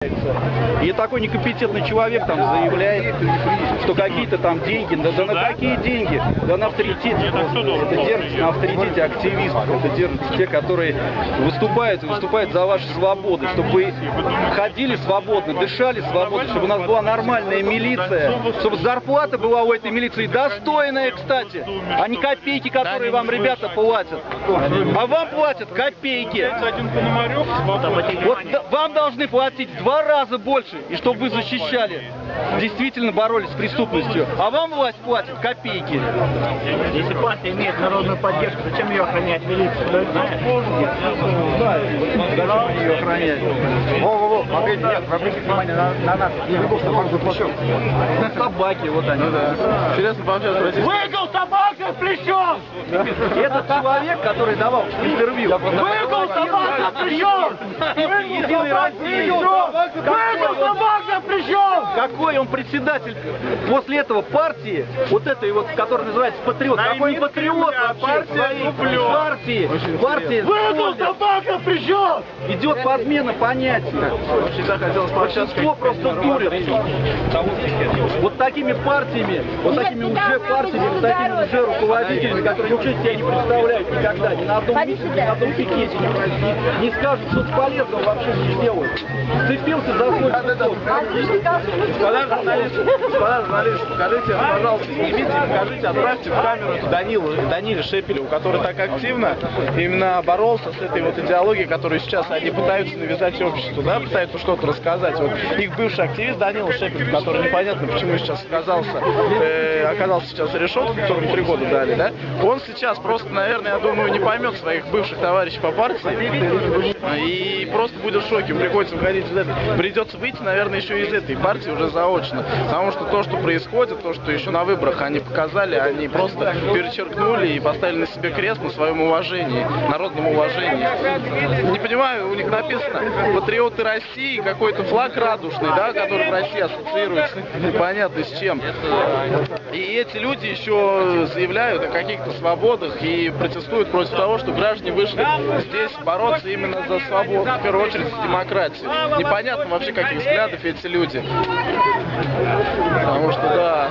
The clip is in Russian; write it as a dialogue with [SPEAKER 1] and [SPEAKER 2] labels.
[SPEAKER 1] И такой некомпетентный человек там заявляет, что какие-то там деньги, да на какие деньги, да на авторитете, это держится на авторитете активистов, это держится те, которые выступают за ваши свободы, чтобы вы ходили свободно, дышали свободно, чтобы у нас была нормальная милиция, чтобы зарплата была у этой милиции достойная, кстати, а не копейки, которые вам ребята платят. А вам платят копейки. Вот вам должны платить в 2 раза больше, и чтобы вы защищали, действительно боролись с преступностью. А вам власть платит копейки.
[SPEAKER 2] Если партия имеет народную поддержку, зачем ее охранять милиция?
[SPEAKER 1] Зачем ее охранять?
[SPEAKER 3] Нет, вы обратите внимание на нас.
[SPEAKER 1] Собаки, вот они.
[SPEAKER 3] Интересно получается.
[SPEAKER 2] Выгол собака в плечо!
[SPEAKER 1] Этот человек, который давал интервью.
[SPEAKER 2] Выгол собака в плечо! Выгол собака в плечо!
[SPEAKER 1] Какой он председатель после этого партии, вот этой вот, которая называется патриот, какой он патриот вообще партии
[SPEAKER 2] Выгол собака в плечо!
[SPEAKER 1] идет подмена понятий. Большинство просто дурит. Вот такими партиями, вот такими уже партиями, вот такими уже руководителями, которые ничего себя не представляют никогда, ни на одном митинге, ни на одном пикете, не скажут что-то полезного, вообще не сделают. Сцепился за свой
[SPEAKER 3] Господа журналисты, покажите, пожалуйста, снимите, покажите, отправьте в камеру эту Даниле Шепелеву, который так активно именно боролся с этой вот идеологией, которую сейчас они пытаются навязать обществу, да, пытаются что-то рассказать. Вот их бывший активист Данила Шепелев, который непонятно почему сейчас оказался сейчас за решеткой, которому 3 года дали, да, он сейчас просто, наверное, я думаю, не поймет своих бывших товарищей по партии и просто будет в шоке, приходится выходить из этой. Придется выйти, наверное, еще из этой партии уже заочно, потому что то, что происходит, то, что еще на выборах они показали, они просто перечеркнули и поставили на себе крест на своем уважении, народном уважении. Не понимаю, у них написано «Патриоты России», какой-то флаг радужный, да, который в России ассоциируется непонятно с чем. И эти люди еще заявляют о каких-то свободах и протестуют против того, что граждане вышли здесь бороться именно за свободу, в первую очередь за демократию. Непонятно вообще, каких взглядов эти люди. Потому что, да.